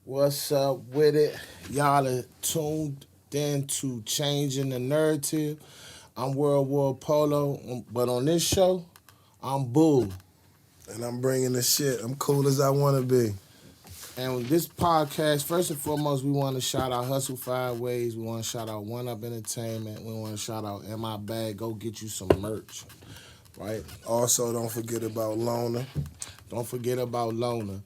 What's up with it? Y'all are tuned in to Changing the Narrative. I'm World War Polo, but on this show, I'm Bull. And I'm bringing the shit. I'm cool as I want to be. And with this podcast, first and foremost, we want to shout out Hustle Five Ways. We want to shout out One Up Entertainment. We want to shout out In My Bag. Go get you some merch, right? Also, don't forget about Lona. Don't forget about Lona.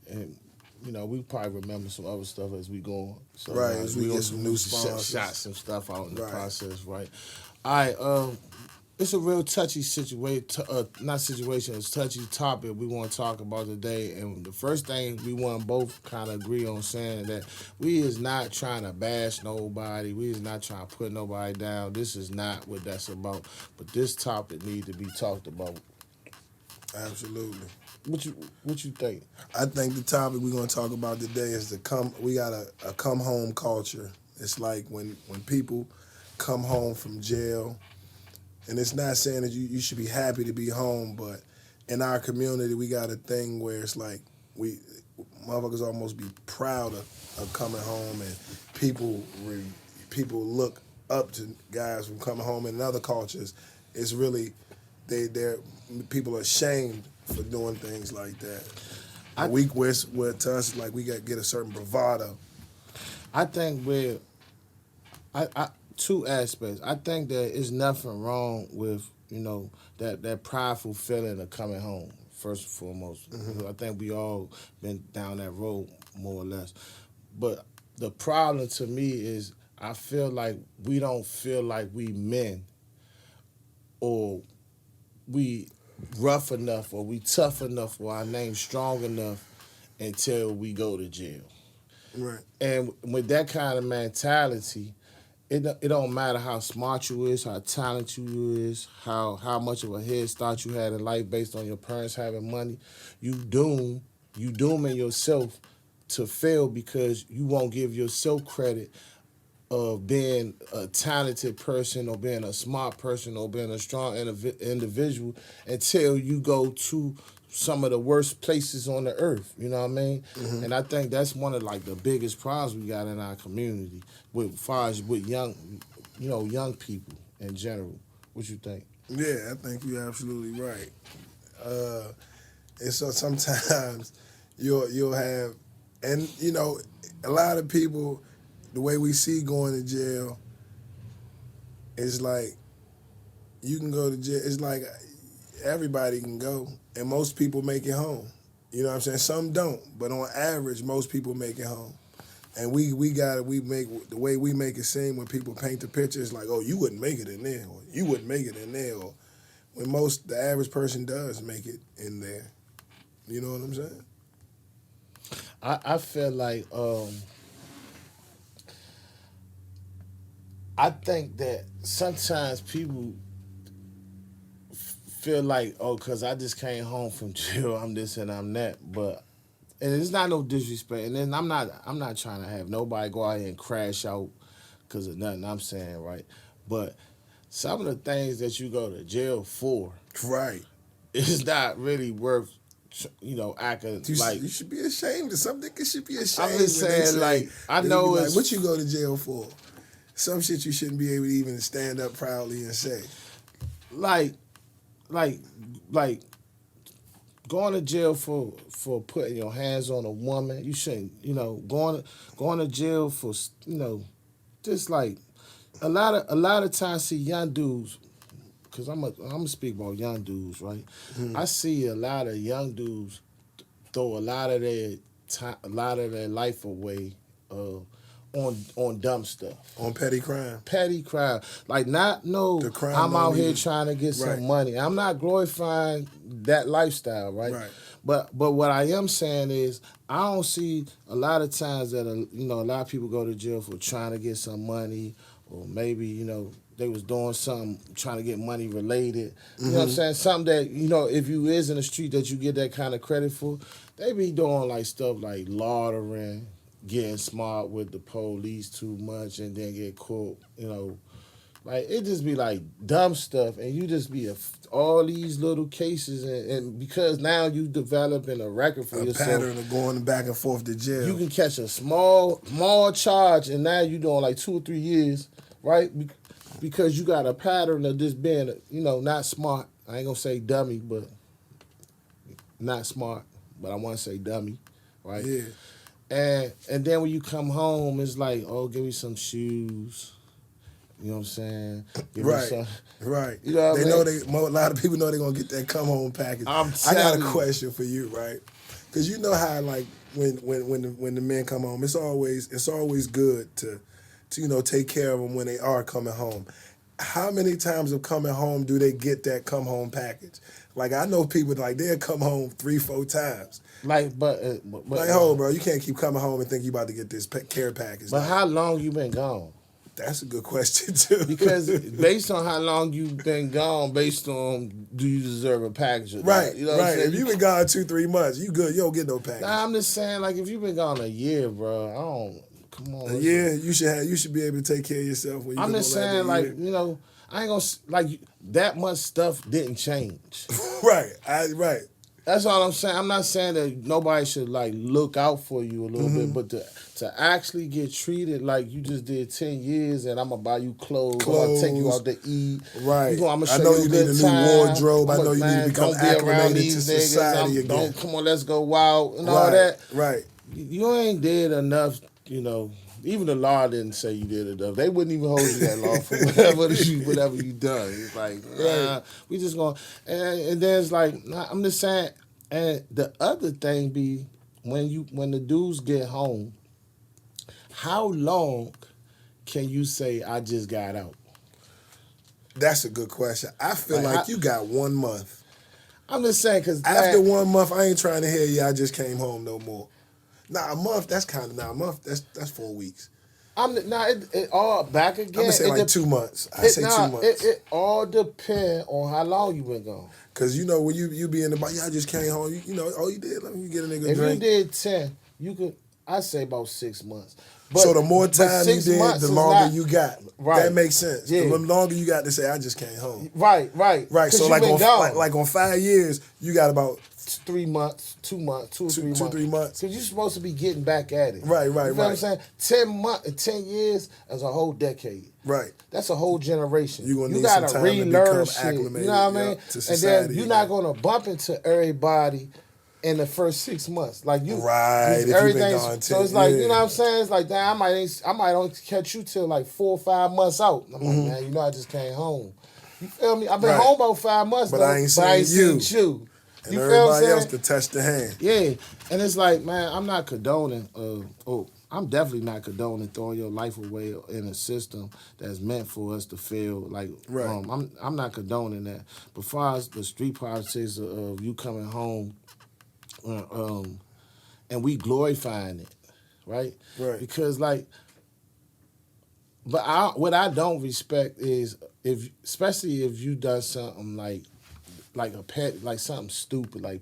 And we probably remember some other stuff as we go on. So, Right, as we get some new shot sponsors. some stuff out in the Right. process, right? All right, it's a real touchy situation, not situation, it's a touchy topic we want to talk about today. And the first thing we want to both kind of agree on saying that we is not trying to bash nobody. We is not trying to put nobody down. This is not what that's about. But this topic needs to be talked about. Absolutely. What you think? I think the topic we're going to talk about today is we got a come home culture. It's like when people come home from jail, and it's not saying that you should be happy to be home, but in our community, we got a thing where it's like motherfuckers almost be proud of coming home, and people look up to guys from coming home. In other cultures, it's really they're people are ashamed for doing things like that. Where to us, like we got to get a certain bravado. I think I two aspects. I think there is nothing wrong with that prideful feeling of coming home. First and foremost, I think we all been down that road more or less. But the problem to me is I feel like we don't feel like we men, or we rough enough, or we tough enough, or our name strong enough until we go to jail. Right. And with that kind of mentality, it don't matter how smart you is, how talented you is, how much of a head start you had in life based on your parents having money. You dooming yourself to fail because you won't give yourself credit of being a talented person, or being a smart person, or being a strong individual until you go to some of the worst places on the earth. You know what I mean? And I think that's one of like the biggest problems we got in our community with far as with young people in general. What you think? Yeah, I think you're absolutely right. And so sometimes you'll have, and a lot of people, the way we see going to jail is like you can go to jail. It's like everybody can go, and most people make it home. You know what I'm saying? Some don't, but on average, most people make it home. And we make the way we make it seem when people paint the picture is like, oh, you wouldn't make it in there, or you wouldn't make it in there, or when the average person does make it in there. You know what I'm saying? I feel like I think that sometimes people feel like, oh, because I just came home from jail, I'm this and I'm that. And it's not no disrespect. And then I'm not trying to have nobody go out here and crash out because of nothing I'm saying, right? But some of the things that you go to jail for, Right. it's not really worth, acting like. You should be ashamed of something. You should be ashamed. I'm just when they saying, say, like, I they know be it's. like, what you go to jail for? Some shit you shouldn't be able to even stand up proudly and say. like going to jail for putting your hands on a woman. You shouldn't, going to jail for, just like a lot of times see young dudes, because I'm gonna speak about young dudes, right? I see a lot of young dudes throw a lot of their time, a lot of their life away on dumb stuff. On petty crime. Petty crime. Like, not no, The crime I'm don't out here even- trying to get Right. some money. I'm not glorifying that lifestyle, right? Right. But what I am saying is I don't see a lot of times that a lot of people go to jail for trying to get some money, or maybe they was doing something trying to get money related. You know what I'm saying? Something that if you is in the street that you get that kind of credit for. They be doing like stuff like laundering, getting smart with the police too much, and then get caught, right? It just be like dumb stuff, and you just be all these little cases, and because now you developing a record for A yourself, pattern of going back and forth to jail. you can catch a small charge, and now you doing like 2 or 3 years, right? Because you got a pattern of just being, not smart. I ain't gonna say dummy, but not smart. But I want to say dummy, right? Yeah. And then when you come home, it's like, oh, give me some shoes. You know what I'm saying? Give me Right. some, Right. You know what they I know mean? a lot of people know they're gonna get that come home package. I'm I got telling a you. question for you, right? Because you know how like when the men come home, it's always good to take care of them when they are coming home. How many times of coming home do they get that come home package? Like I know people like they'll come home 3-4 times. Like, but Like, hold, bro, you can't keep coming home and think you about to get this care package. But Like, how long you been gone? that's a good question too. Because based on how long you've been gone, based on do you deserve a package or not? right, You know what I'm right. saying? If you been gone 2-3 months, you good. You don't get no package. Nah, I'm just saying, like, if you've been gone a year, bro, I don't. Come on. Yeah, you should be able to take care of yourself when you. I'm just saying, like, I ain't gonna like that much stuff didn't change. right, right. That's all I'm saying. I'm not saying that nobody should like look out for you a little bit, but to actually get treated like you just did 10 years and I'm gonna buy you clothes, I'm gonna take you out to eat. Right. I'm gonna show I know you you a need good a new time. wardrobe. I know you need to become don't be around acclimated these to niggas. society again. Don't come on, let's go wild and all Right, that. right. You ain't did enough, Even the law didn't say you did enough. They wouldn't even hold you that long for whatever you done. It's like, we just going and then it's like, I'm just saying. And the other thing be when the dudes get home, how long can you say I just got out? That's a good question. I feel like you got 1 month. I'm just saying because After 1 month, I ain't trying to hear you. I just came home no more. Nah, a month. That's kind of a month. That's 4 weeks. It all back again. I'm gonna say like 2 months. I say 2 months. It all depend on how long you been gone. Cause when you be in the bar, I just came home. Oh, you did. Let me get a nigga a If drink. you did 10, you could. I say about 6 months. So the more time you did, the longer you got. Right. That makes sense. Yeah. The longer you got to say, I just came home. Right. Right. So like on 5 years, you got about 3 months, 2 months, 2 or 3 months. 2 or 3 months. Because you're supposed to be getting back at it. Right. You know what I'm saying? 10 years is a whole decade. Right. That's a whole generation. You gonna need gotta some time to relearn become shit. acclimated, You know what I mean? to And society then you're not gonna bump into everybody in the first 6 months. Like you, right? If you've been gone 10, so it's like, you know what I'm saying? It's like, damn, I might only catch you till like 4 or 5 months out. I'm like, man, I just came home. You feel me? I've been home about 5 months, but I ain't seen you. And you feel what I'm everybody saying? else to touch the hand. Yeah, and it's like, man, I'm not condoning. I'm definitely not condoning throwing your life away in a system that's meant for us to feel like. Right. I'm not condoning that. But as far as the street politics of you coming home, and we glorifying it, right? Right. Because like, but what I don't respect is especially if you done something like a pet, like something stupid, like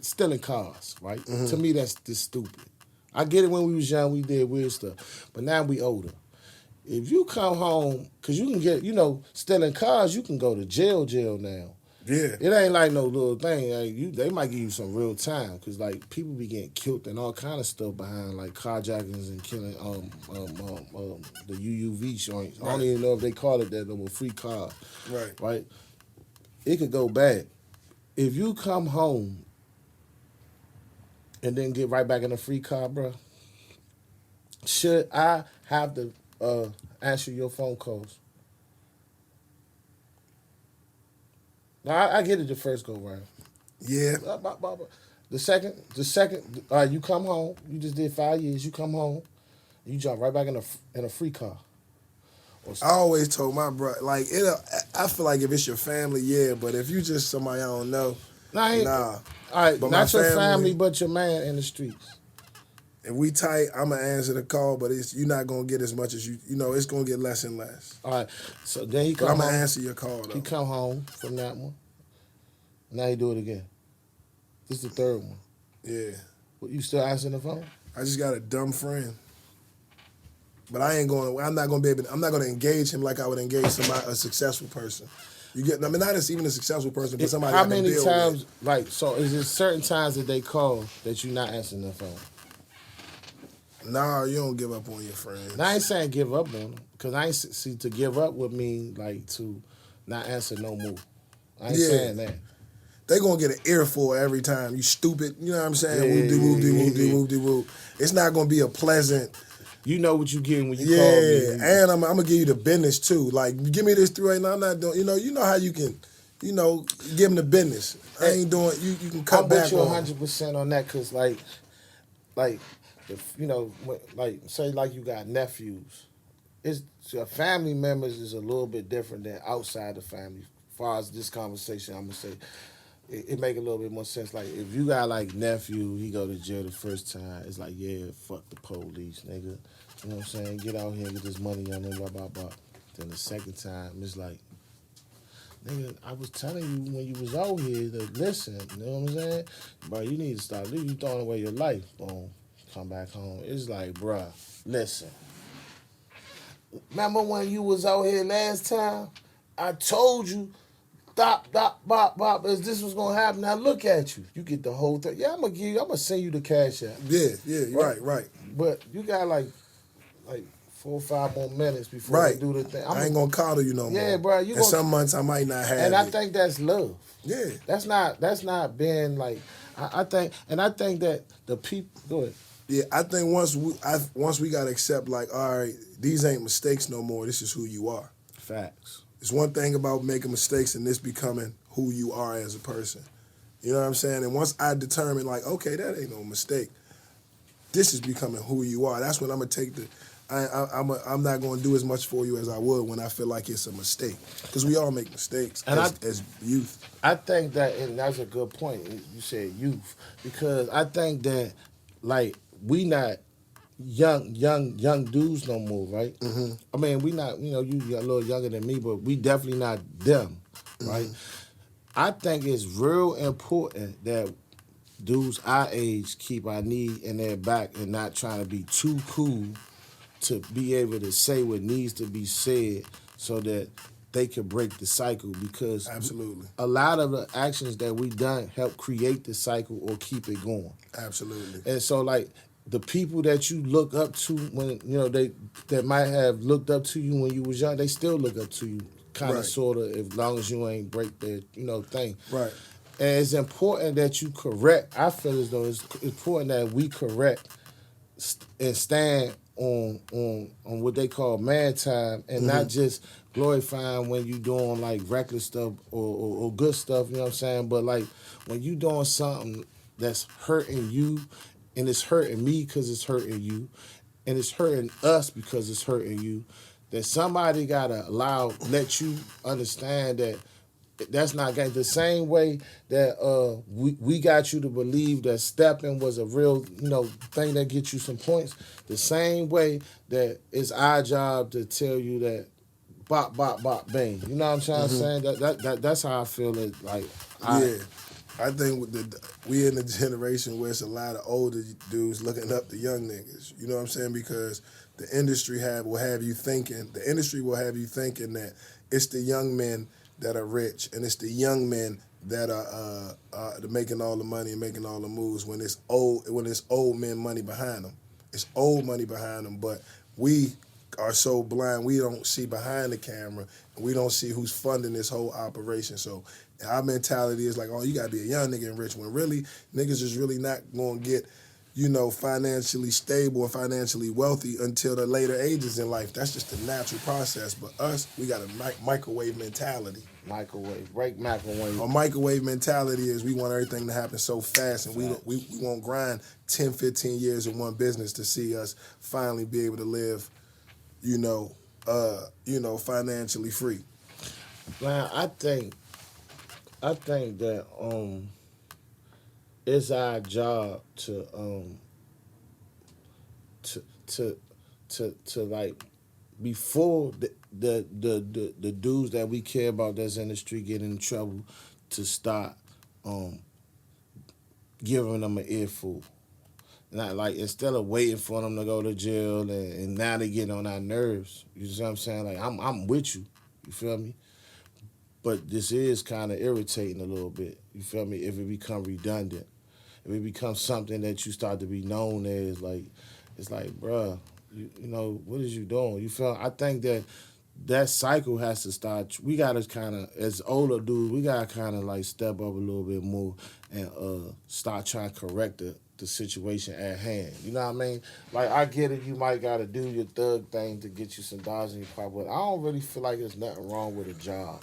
stealing cars, right? Mm-hmm. To me, that's just stupid. I get it when we was young, we did weird stuff, but now we older. If you come home, because you can get, stealing cars, you can go to jail now. Yeah. It ain't like no little thing. Like they might give you some real time, because like people be getting killed and all kind of stuff behind like carjackings and killing the UUV joints. Right. I don't even know if they call it that, no free car. Right. Right. It could go bad. If you come home and then get right back in a free car, bro, should I have to answer your phone calls? Now, I get it the first go round. Yeah. The second, you come home. You just did 5 years. You come home, you jump right back in a free car. I always told my brother, like, I feel like if it's your family, yeah, but if you just somebody I don't know, nah. All right, But not my your family, but your man in the streets. If we tight, I'm going to answer the call, but you're not going to get as much as it's going to get less and less. All right, so then he But come I'm home. going to answer your call, though. He come home from that one. Now he do it again. This is the third one. Yeah. What, you still answering the phone? I just got a dumb friend. But I'm not gonna engage him like I would engage a successful person. You get, I mean, not even a successful person, but somebody How I can many build times, with. like, so is it certain times that they call that you're not answering the phone? Nah, you don't give up on your friends. Now, I ain't saying give up on them, because I ain't see to give up would mean, like, to not answer no more. I ain't saying that. They gonna get an earful every time. You stupid. You know what I'm saying? Yeah, Whoop-de-whoop. It's not gonna be a pleasant. You know what you getting when you call me. And I'm gonna give you the business too. Like, give me this 389. I'm not doing. You know how you can, give them the business. I ain't doing. You can cut back. I'm with you 100% on that, because like, if, say like you got nephews, it's your family members is a little bit different than outside the family. As far as this conversation, I'm gonna say. It make a little bit more sense. Like, if you got, like, nephew, he go to jail the first time, it's like, yeah, fuck the police, nigga. You know what I'm saying? Get out here and get this money on them, blah, blah, blah. Then the second time, it's like, nigga, I was telling you when you was out here to listen. You know what I'm saying? Bro, you need to stop. You throwing away your life. Boom. Come back home. It's like, bruh, listen. Remember when you was out here last time? I told you, stop, bop, bop, as this was gonna happen. Now look at you. You get the whole thing. Yeah, I'm gonna send you the cash app. Yeah, right. But you got like 4 or 5 more minutes before they do the thing. I ain't gonna coddle you no more. Yeah, bro. And some months I might not have and I think that's love. Yeah. That's not being like, I think that the people, go ahead. Yeah, I think once we gotta accept, like, all right, these ain't mistakes no more. This is who you are. Facts. It's one thing about making mistakes and this becoming who you are as a person. You know what I'm saying? And once I determine, like, okay, that ain't no mistake. This is becoming who you are. That's when I'm gonna take I'm not gonna do as much for you as I would when I feel like it's a mistake. Because we all make mistakes as youth. I think that, and that's a good point. You said youth, because I think that, like, we not young dudes no more, right? Mm-hmm. I mean, we not, you're a little younger than me, but we definitely not them, right? Mm-hmm. I think it's real important that dudes our age keep our knee in their back and not trying to be too cool to be able to say what needs to be said so that they can break the cycle, because absolutely a lot of the actions that we done help create the cycle or keep it going. Absolutely. And so, like, the people that you look up to when, that might have looked up to you when you was young, they still look up to you, kind of, sort of, as long as you ain't break their, thing. Right. And it's important that you correct. I feel as though it's important that we correct and stand on what they call man time, and not just glorifying when you doing, like, reckless stuff or good stuff, you know what I'm saying? But, like, when you doing something that's hurting you, and it's hurting me because it's hurting you, and it's hurting us because it's hurting you, that somebody gotta let you understand that that's not going the same way that we got you to believe that stepping was a real thing that gets you some points. The same way that it's our job to tell you that bop bop bop bang. You know what I'm trying to say? That's how I feel it. Like, I think we in the generation where it's a lot of older dudes looking up to young niggas. You know what I'm saying? Because the industry will have you thinking that it's the young men that are rich, and it's the young men that are making all the money and making all the moves, when it's old men money behind them. It's old money behind them, but we are so blind, we don't see behind the camera, and we don't see who's funding this whole operation. So our mentality is like, oh, you gotta be a young nigga and rich, when really niggas is really not gonna get, financially stable and financially wealthy until the later ages in life. That's just a natural process. But us, we got a microwave mentality. Microwave. Our microwave mentality is we want everything to happen so fast, and we won't grind 10, 15 years in one business to see us finally be able to live, financially free. Man, I think that it's our job to like, before the dudes that we care about that's in the street get in trouble, to start giving them an earful. Not like instead of waiting for them to go to jail and now they getting on our nerves. You see what I'm saying? Like I'm with you. You feel me? But this is kind of irritating a little bit. You feel me? If it become redundant, if it becomes something that you start to be known as, like it's like, bruh, you know what is you doing? You feel? I think that cycle has to start. We gotta kind of, as older dudes, we gotta kind of like step up a little bit more and start trying to correct the situation at hand. You know what I mean? Like I get it, you might gotta do your thug thing to get you some dollars in your pocket, but I don't really feel like there's nothing wrong with a job.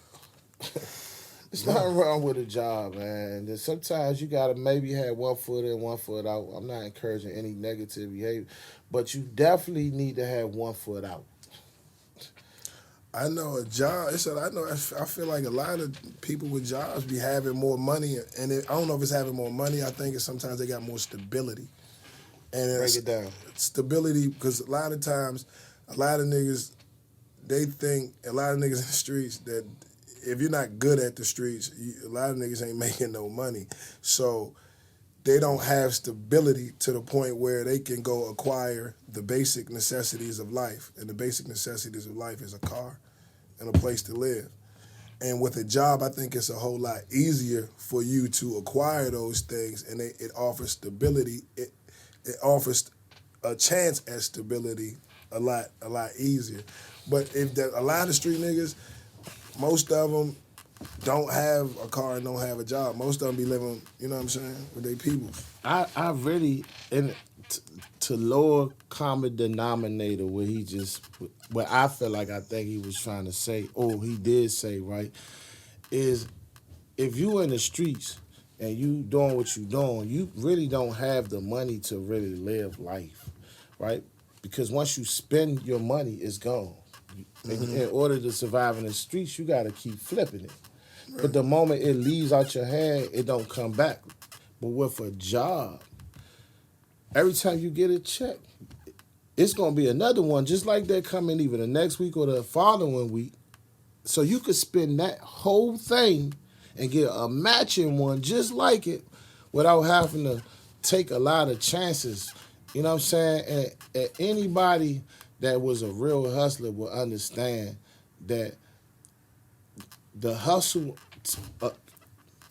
There's nothing wrong with a job, man. And sometimes you gotta maybe have one foot in, one foot out. I'm not encouraging any negative behavior, but you definitely need to have one foot out. I know a job. I feel like a lot of people with jobs be having more money, and I don't know if it's having more money. I think it's sometimes they got more stability. And Break it's it down. stability because a lot of times, a lot of niggas, they think a lot of niggas in the streets that if you're not good at the streets, a lot of niggas ain't making no money. So they don't have stability to the point where they can go acquire the basic necessities of life. And the basic necessities of life is a car and a place to live. And with a job, I think it's a whole lot easier for you to acquire those things, and it offers stability. It offers a chance at stability a lot easier. But a lot of street niggas, most of them don't have a car and don't have a job. Most of them be living, you know what I'm saying, with their people. I really, to lower common denominator where he just, what I feel like I think he was trying to say, or he did say, right, is if you in the streets and you doing what you doing, you really don't have the money to really live life, right? Because once you spend your money, it's gone. In order to survive in the streets, you got to keep flipping it. Right. But the moment it leaves out your hand, it don't come back. But with a job, every time you get a check, it's going to be another one just like that coming either the next week or the following week. So you could spend that whole thing and get a matching one just like it without having to take a lot of chances. You know what I'm saying? And anybody that was a real hustler will understand that the hustle,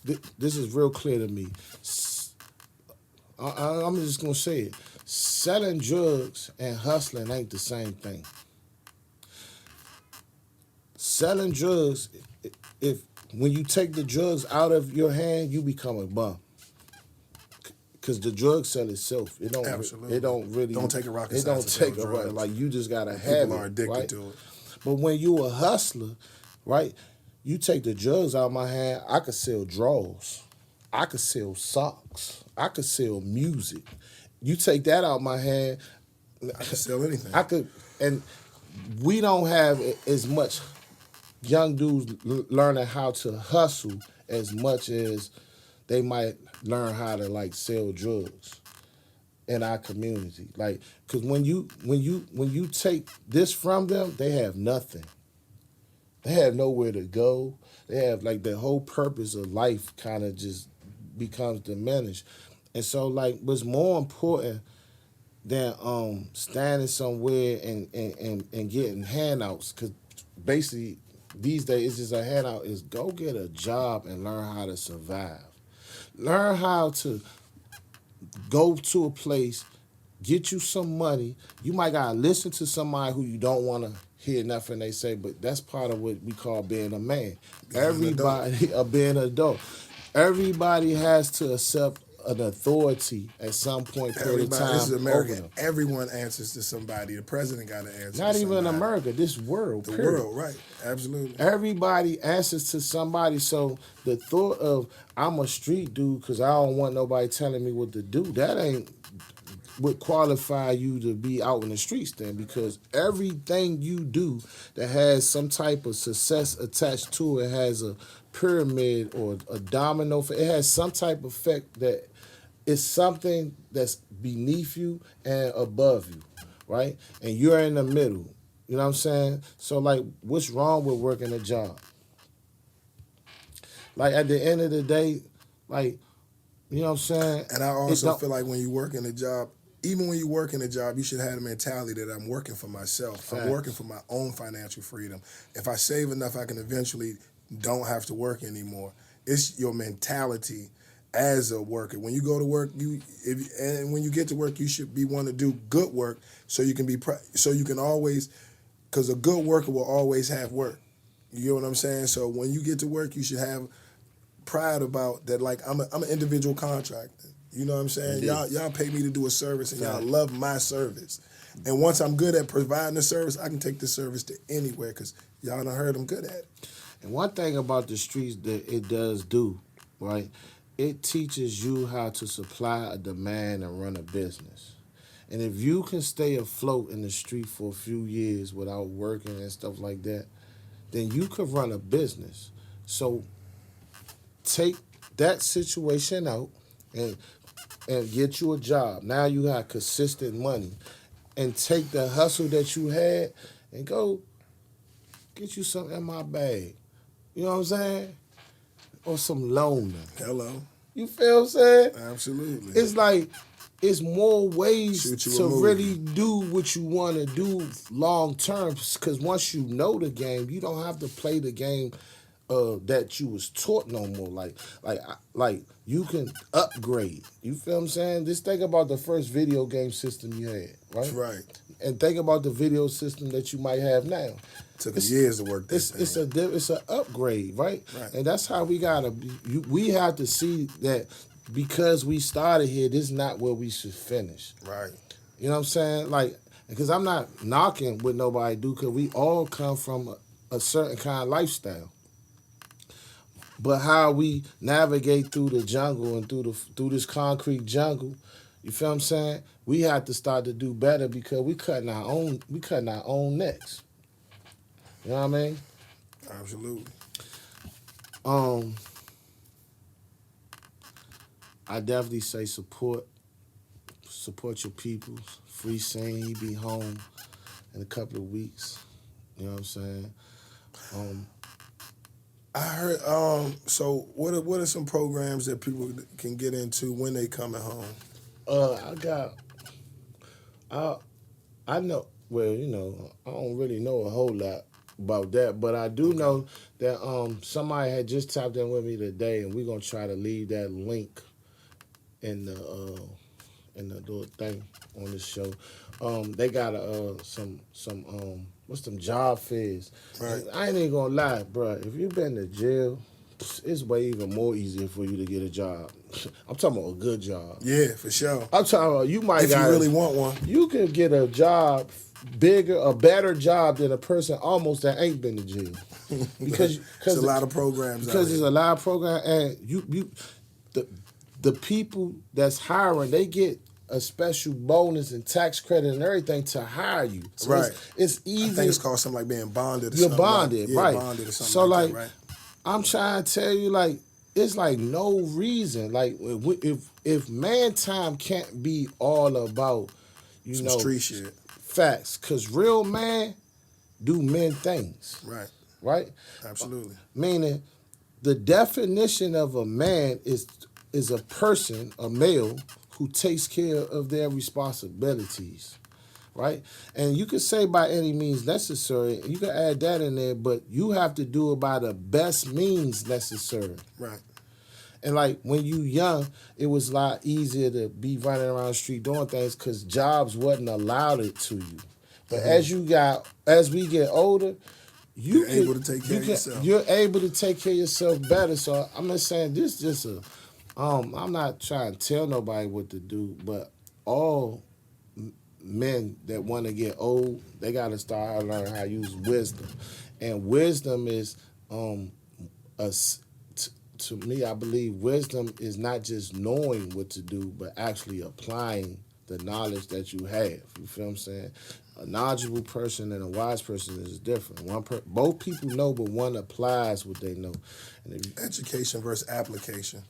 this is real clear to me. I'm just going to say it. Selling drugs and hustling ain't the same thing. Selling drugs, when you take the drugs out of your hand, you become a bum. Because the drug sell itself. It don't. Absolutely. It don't really. Don't take a rocket It don't science to take sell a drugs. rocket. Like you just gotta have People it. are addicted right? to it. But when you a hustler, right? You take the drugs out of my hand. I could sell drawers. I could sell socks. I could sell music. You take that out of my hand. I can sell anything. I could, and we don't have as much young dudes learning how to hustle as much as they might learn how to like sell drugs in our community. Like, cause when you take this from them, they have nothing. They have nowhere to go. They have like the whole purpose of life kind of just becomes diminished. And so like what's more important than standing somewhere and getting handouts, cause basically these days it's just a handout, is go get a job and learn how to survive. Learn how to go to a place, get you some money. You might gotta listen to somebody who you don't want to hear nothing they say, but that's part of what we call being a man. Everybody, being an adult. Everybody has to accept an authority at some point period of time. This is America. over them. Everyone answers to somebody. The president got to answer. Not to even in somebody. America, this world. The period. world, right? Absolutely. Everybody answers to somebody. So the thought of I'm a street dude because I don't want nobody telling me what to do, that ain't would qualify you to be out in the streets then, because everything you do that has some type of success attached to it has a pyramid or a domino. It has some type of effect that is something that's beneath you and above you, right? And you're in the middle. You know what I'm saying? So, like, what's wrong with working a job? Like, at the end of the day, like, you know what I'm saying? And I also feel like when you work in a job, even when you work in a job, you should have the mentality that I'm working for myself. Facts. I'm working for my own financial freedom. If I save enough, I can eventually don't have to work anymore. It's your mentality as a worker. When you go to work, and when you get to work, you should be one to do good work so you can so you can always, because a good worker will always have work. You get what I'm saying? So when you get to work, you should have pride about that. Like I'm an individual contractor. You know what I'm saying? Y'all pay me to do a service, and y'all love my service. And once I'm good at providing the service, I can take the service to anywhere because y'all done heard I'm good at it. And one thing about the streets that it does do, right? It teaches you how to supply a demand and run a business. And if you can stay afloat in the street for a few years without working and stuff like that, then you could run a business. So take that situation out and get you a job. Now you have consistent money. And take the hustle that you had and go get you something in my bag. You know what I'm saying? Or some loaner. Hello. You feel what I'm saying? Absolutely. It's like, it's more ways to movie. really do what you want to do long term. Because once you know the game, you don't have to play the game that you was taught no more. Like you can upgrade. You feel what I'm saying? Just think about the first video game system you had, right? Right. And think about the video system that you might have now. Took years to work this thing. It's an upgrade, right? Right. And that's how we gotta be. We have to see that because we started here, this is not where we should finish. Right. You know what I'm saying? Like, because I'm not knocking what nobody do, because we all come from a certain kind of lifestyle. But how we navigate through the jungle and through this concrete jungle, you feel what I'm saying? We have to start to do better because we cutting our own necks. You know what I mean? Absolutely. I definitely say support your people. Free Scene, he be home in a couple of weeks. You know what I'm saying? I heard. So what are some programs that people can get into when they coming home? I know. Well, you know, I don't really know a whole lot about that, but I do know that somebody had just tapped in with me today, and we're gonna try to leave that link in the little thing on the show. They got some what's them job fairs. Right. I ain't even gonna lie, bro. If you been to jail, it's way even more easier for you to get a job. I'm talking about a good job. Yeah, for sure. I'm talking about you If you really want one. You can get a job a better job than a person almost that ain't been to jail. Because there's a lot of programs. Because there's a lot of programs, and the people that's hiring, they get a special bonus and tax credit and everything to hire you. So right. It's easy. I think it's called something like being bonded. You're bonded, right? Bonded or something so like that, right? I'm trying to tell you, like, it's like no reason. Like if man time can't be all about Some street shit. Facts, because real man do men things. Right. Right? Absolutely. Meaning the definition of a man is a person, a male, who takes care of their responsibilities. Right? And you could say by any means necessary, you can add that in there, but you have to do it by the best means necessary. Right. And like when you young, it was a lot easier to be running around the street doing things because jobs wasn't allowed it to you. But as we get older, you're able to take care of yourself. You're able to take care of yourself better. So I'm not saying this just I'm not trying to tell nobody what to do, but all men that want to get old, they got to start learning how to use wisdom. And wisdom is to me, I believe wisdom is not just knowing what to do, but actually applying the knowledge that you have. You feel what I'm saying? A knowledgeable person and a wise person is different. Both people know, but one applies what they know. And Education versus application.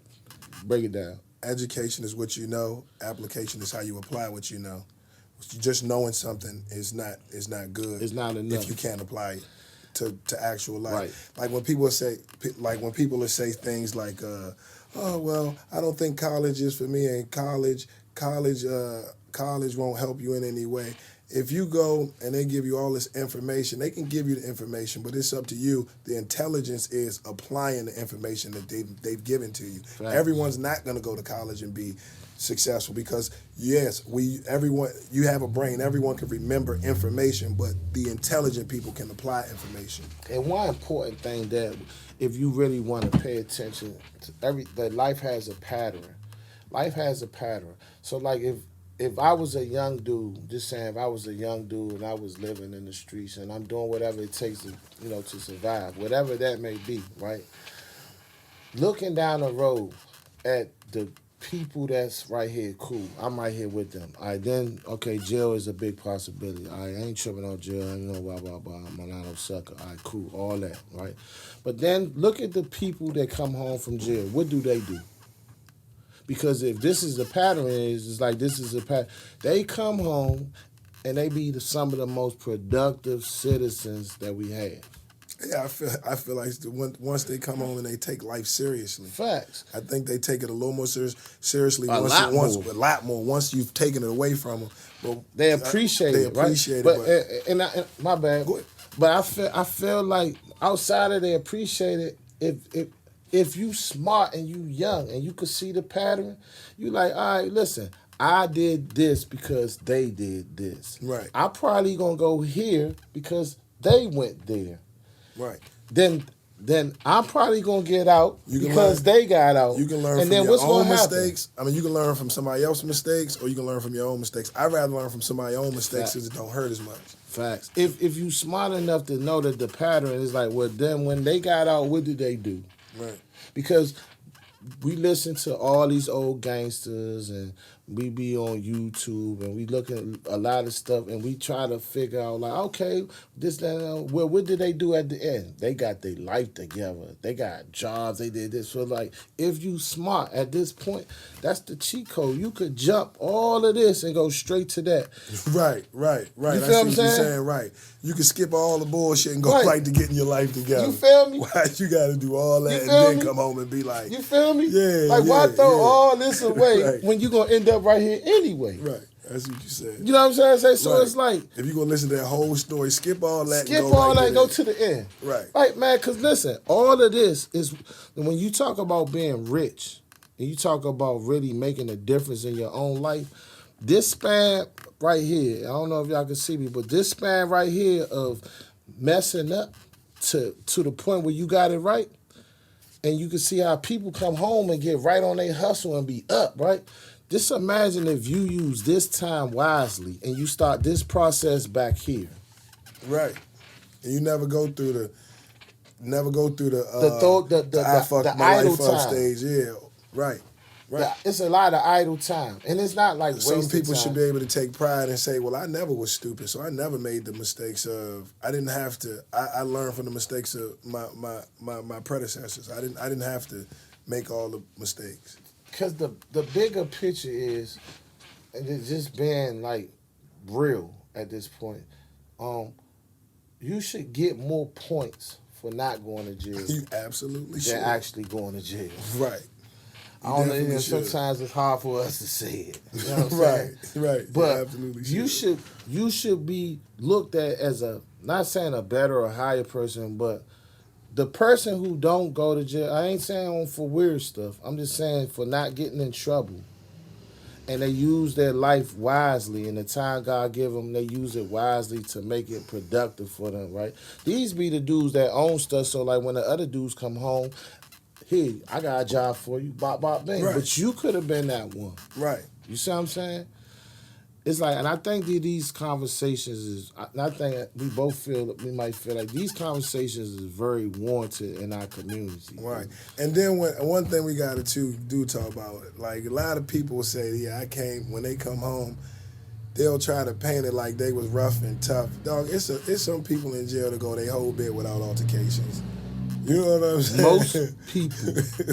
Break it down. Education is what you know. Application is how you apply what you know. Just knowing something is not good. It's not enough if you can't apply it to actual life. Right. Like when people say things like, "Oh well, I don't think college is for me," and college college won't help you in any way. If you go and they give you all this information, they can give you the information, but it's up to you. The intelligence is applying the information that they've given to you. Right. Everyone's not going to go to college and be successful because yes, everyone you have a brain. Everyone can remember information, but the intelligent people can apply information. And one important thing that if you really want to pay attention to that life has a pattern. Life has a pattern. So like if I was a young dude, just saying, if I was a young dude and I was living in the streets and I'm doing whatever it takes to, to survive, whatever that may be, right? Looking down the road at the people that's right here, cool. I'm right here with them. All right, then, okay, jail is a big possibility. All right, I ain't tripping on jail. Blah, blah, blah. I'm not no sucker. All right, cool, all that, right? But then look at the people that come home from jail. What do they do? Because if this is the pattern, it's like this is a pattern. They come home and they be some of the most productive citizens that we have. Yeah, I feel like once they come home and they take life seriously. Facts. I think they take it a little more seriously. A lot more. Once you've taken it away from them. But they appreciate it, right? They appreciate it. And my bad. Go ahead. But I feel like outside of they appreciate it, if you smart and you young and you could see the pattern, you like, all right, listen, I did this because they did this. Right. I'm probably gonna go here because they went there. Right. Then I'm probably gonna get out because they got out. You can learn and from then your what's own gonna happen? mistakes. I mean, you can learn from somebody else's mistakes, or you can learn from your own mistakes. I'd rather learn from somebody's own mistakes because it don't hurt as much. Facts. If you smart enough to know that the pattern is like, well, then when they got out, what did they do? Right. Because we listen to all these old gangsters and we be on YouTube and we look at a lot of stuff and we try to figure out like, okay, this, that, well, what did they do at the end? They got their life together. They got jobs. They did this. So like, if you smart at this point, that's the cheat code. You could jump all of this and go straight to that. Right. You feel what I'm saying? Right. You can skip all the bullshit and go right to getting your life together. You feel me? Why you got to do all that and then come home and be like, you feel me? Yeah. Like, why throw all this away Right. when you gonna end up right here anyway? Right. That's what you said. You know what I'm saying? So Right. it's like, if you're gonna listen to that whole story, skip all that. skip and go all right that, go to the end. Right. Right, man, because listen, all of this is, when you talk about being rich and you talk about really making a difference in your own life, this span right here, I don't know if y'all can see me, but this span right here of messing up to the point where you got it right, and you can see how people come home and get right on their hustle and be up, right? Just imagine if you use this time wisely and you start this process back here. Right. And you never go through the I fucked the my idle life up time. stage. Yeah. Right. Right. It's a lot of idle time, and it's not like Some wasted people time. should be able to take pride and say, well, I never was stupid, so I never made the mistakes of, I didn't have to, I learned from the mistakes of my predecessors. I didn't have to make all the mistakes. Because the bigger picture is, and it's just being like real at this point, you should get more points for not going to jail You absolutely should. than actually going to jail. Right. I don't know, definitely should. sometimes it's hard for us to say it. You know what I'm saying? Right. But you absolutely you should be looked at as not saying a better or higher person, but the person who don't go to jail, I ain't saying for weird stuff. I'm just saying for not getting in trouble. And they use their life wisely, and the time God give them, they use it wisely to make it productive for them, right? These be the dudes that own stuff, so like when the other dudes come home, here, I got a job for you, bop, bop, bang. Right. But you could have been that one. Right. You see what I'm saying? It's like, and I think these conversations is, I think we both feel, we might feel like these conversations is very warranted in our community. Right. And then one thing we got to do talk about, like a lot of people will say, yeah, when they come home, they'll try to paint it like they was rough and tough. Dog, it's some people in jail that go their whole bit without altercations. You know what I'm saying?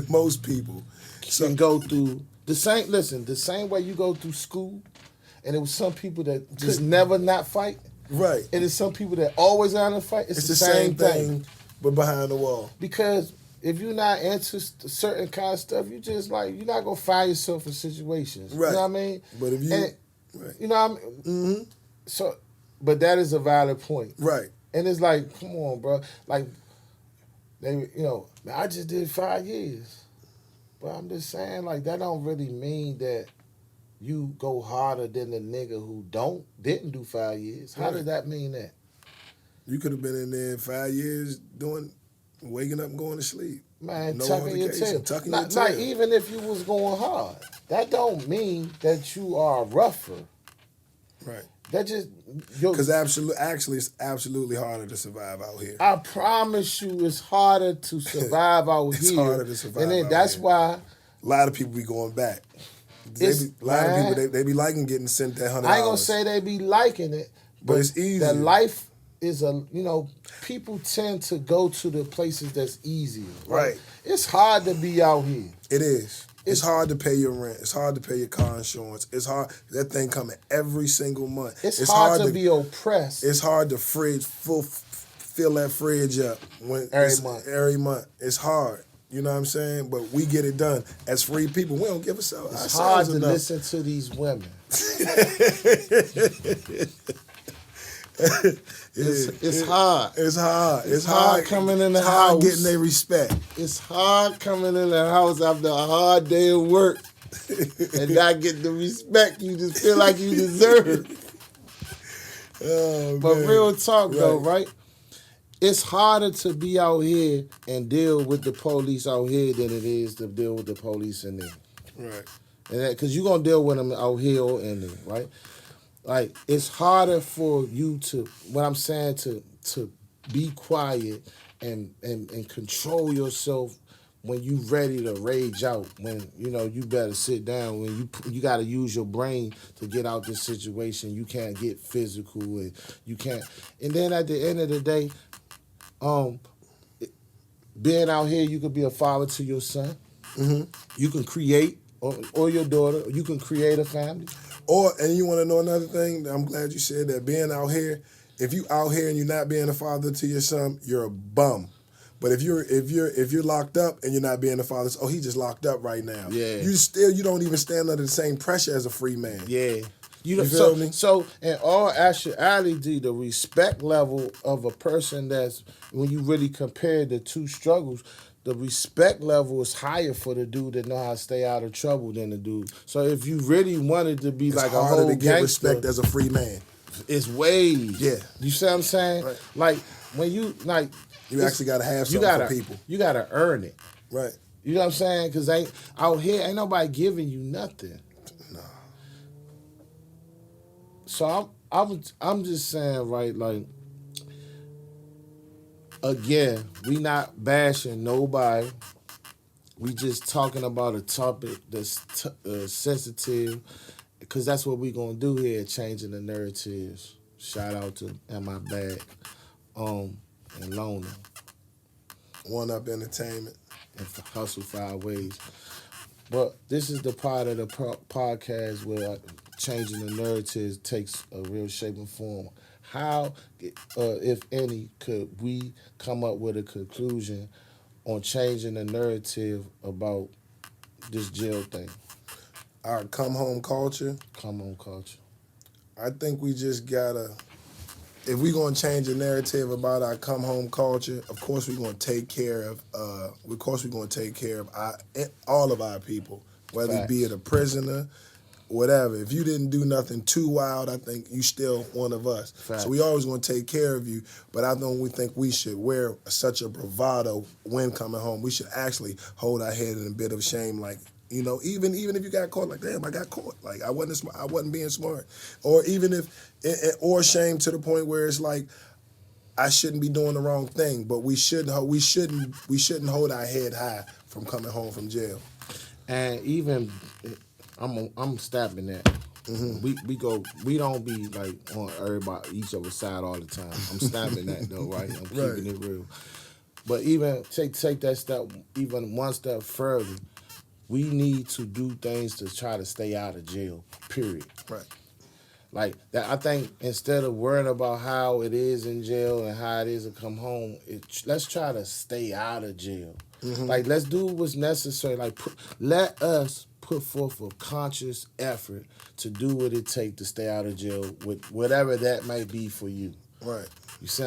Most people can go through the same way you go through school, and it was some people that just never not fight. Right. And it's some people that always out to fight. It's the same thing, but behind the wall. Because if you're not into certain kind of stuff, you just like, you're not gonna find yourself in situations. Right. You know what I mean? But if you Right. You know what I mean? Mm-hmm. So, but that is a valid point. Right. And it's like, come on, bro. Like, they, man, I just did 5 years. But I'm just saying, like, that don't really mean that you go harder than the nigga who didn't do 5 years. How does that mean that? You could have been in there 5 years waking up and going to sleep. Man, No tucking your tail. Tucking your tail. Like, even if you was going hard, that don't mean that you are rougher. Right. That just... Because actually, it's absolutely harder to survive out here. I promise you, it's harder to survive out here. It's harder to survive and then out that's here. why... A lot of people be going back. A lot of people, they be liking getting sent that $100. I ain't gonna say they be liking it, but it's easy. The life is people tend to go to the places that's easier. Right? It's hard to be out here. It is. It's hard to pay your rent. It's hard to pay your car insurance. It's hard. That thing coming every single month. It's hard to be oppressed. It's hard to fill that fridge up every month. It's hard. You know what I'm saying? But we get it done. As free people, we don't give ourselves enough. It's hard to listen to these women. It's hard. It's hard. It's hard coming in the house. Getting their respect. It's hard coming in the house after a hard day of work and not getting the respect you just feel like you deserve. But man. Real talk though, right? It's harder to be out here and deal with the police out here than it is to deal with the police in there. Right. And because you're going to deal with them out here or in there, right? Like, it's harder for you to, what I'm saying, to be quiet and control yourself when you ready to rage out, when, you better sit down, when you got to use your brain to get out this situation. You can't get physical and you can't. And then at the end of the day, being out here, you could be a father to your son. Mm-hmm. You can create, or your daughter, you can create a family. And you want to know another thing? I'm glad you said that. Being out here, if you out here and you're not being a father to your son, you're a bum. But if you're locked up and you're not being a father, he just locked up right now. Yeah. You don't even stand under the same pressure as a free man. Yeah. You feel me? So in all actuality, the respect level of a person that's, when you really compare the two struggles, the respect level is higher for the dude that know how to stay out of trouble than the dude. So if you really wanted to be like a whole harder to get gangster, respect as a free man. It's ways. Yeah. You see what I'm saying? Right. Like when you actually got to have something for people. You got to earn it. Right. You know what I'm saying? Because out here ain't nobody giving you nothing. No. So I'm just saying, right, like, again, we not bashing nobody. We just talking about a topic that's sensitive, because that's what we gonna do here, changing the narratives. Shout out to Am I Back, and Loner. One Up Entertainment. And Hustle 5 Ways. But this is the part of the podcast where changing the narratives takes a real shape and form. How, if any, could we come up with a conclusion on changing the narrative about this jail thing? Our come home culture. Come home culture. I think we just gotta, if we're gonna change the narrative about our come home culture, of course we're gonna take care of all of our people, whether Facts. it be it a prisoner, whatever. If you didn't do nothing too wild, I think you still one of us. Facts. So we always gonna take care of you, but I don't think we should wear such a bravado when coming home. We should actually hold our head in a bit of shame, like, even if you got caught, like, damn, I got caught, like I wasn't being smart, or even or shame to the point where it's like I shouldn't be doing the wrong thing, but we shouldn't hold our head high from coming home from jail. And even I'm stabbing that. Mm-hmm. We don't be like on everybody each other's side all the time. I'm stabbing that though, right? I'm keeping it real. But even take that step even one step further. We need to do things to try to stay out of jail, period. Right. Like that, I think instead of worrying about how it is in jail and how it is to come home, let's try to stay out of jail. Like, let's do what's necessary. Like, let us put forth a conscious effort to do what it takes to stay out of jail with whatever that might be for you. Right. You see,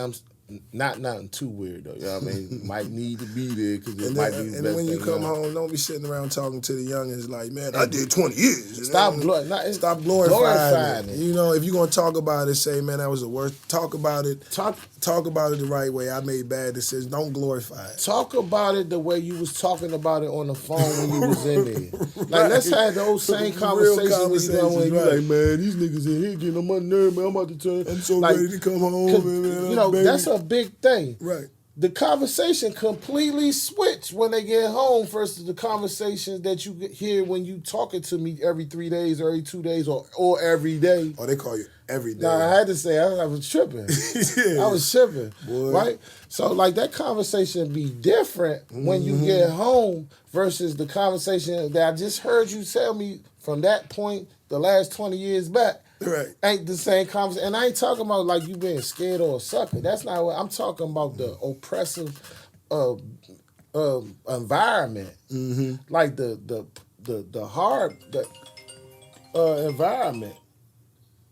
not nothing too weird though. You know what I mean? Might need to be there because it might be the best And when you thing come ever. home, don't be sitting around talking to the youngins like, man, I did 20 years. Stop Stop glorifying glorifying it. You know, if you're going to talk about it, say, man, that was the worst. Talk about it. Talk about it the right way. I made bad decisions. Don't glorify it. Talk about it the way you was talking about it on the phone when you was in there. Like, let's have those same conversations when you like, man, these niggas in here getting on my nerve, man. I'm about to turn. I'm so ready to come home, man. You know, baby. That's a big thing. Right. The conversation completely switched when they get home versus the conversations that you hear when you talking to me every 3 days, or every 2 days, or every day. Oh, they call you every day. No, I had to say I was tripping. Yeah. I was tripping, Boy. right? So, like, that conversation be different when you get home versus the conversation that I just heard you tell me from that point the last 20 years back. Right. Ain't the same conversation. And I ain't talking about like you being scared or a sucker. That's not what I'm talking about. The oppressive environment, like the hard environment.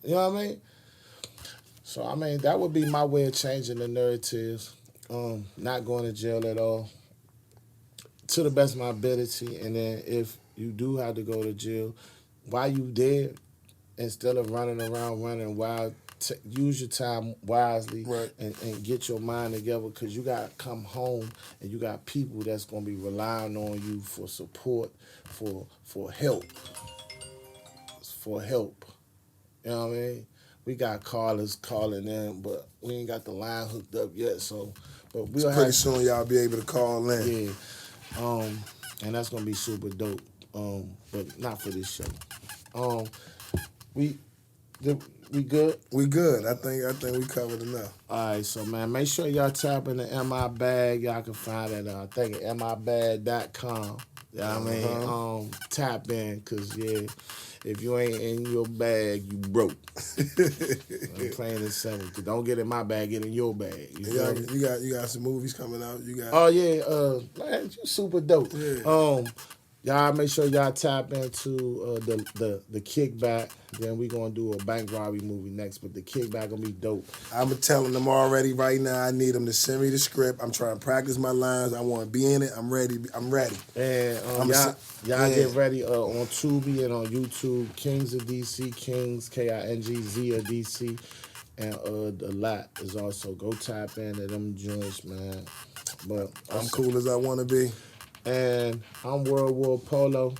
You know what I mean? So I mean that would be my way of changing the narratives. Not going to jail at all, to the best of my ability. And then if you do have to go to jail, while you there, instead of running around running wild, use your time wisely, right, and get your mind together, because you got to come home and you got people that's going to be relying on you for support, for help. For help. You know what I mean? We got callers calling in, but we ain't got the line hooked up yet. So, but we'll pretty soon y'all be able to call in. Yeah. And that's going to be super dope. But not for this show. We good? We good. I think we covered enough. All right, so man, make sure y'all tap in the MI Bag. Y'all can find it. I think at mibag.com. You know what I mean? Tap in, cause yeah, if you ain't in your bag, you broke. I'm playing it simple. Cause don't get in my bag, get in your bag. You got some movies coming out. You got. Oh yeah, man, you super dope. Yeah. Y'all make sure y'all tap into the Kickback. Then we gonna do a bank robbery movie next, but the Kickback gonna be dope. I'm telling them already right now. I need them to send me the script. I'm trying to practice my lines. I want to be in it. I'm ready. And y'all get ready on Tubi and on YouTube. Kings of DC, Kings KINGZ of DC, and the lot is also go tap into them joints, man. But I'm cool as I want to be. And I'm World War Polo.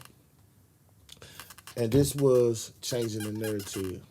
And this was Changing the Narrative.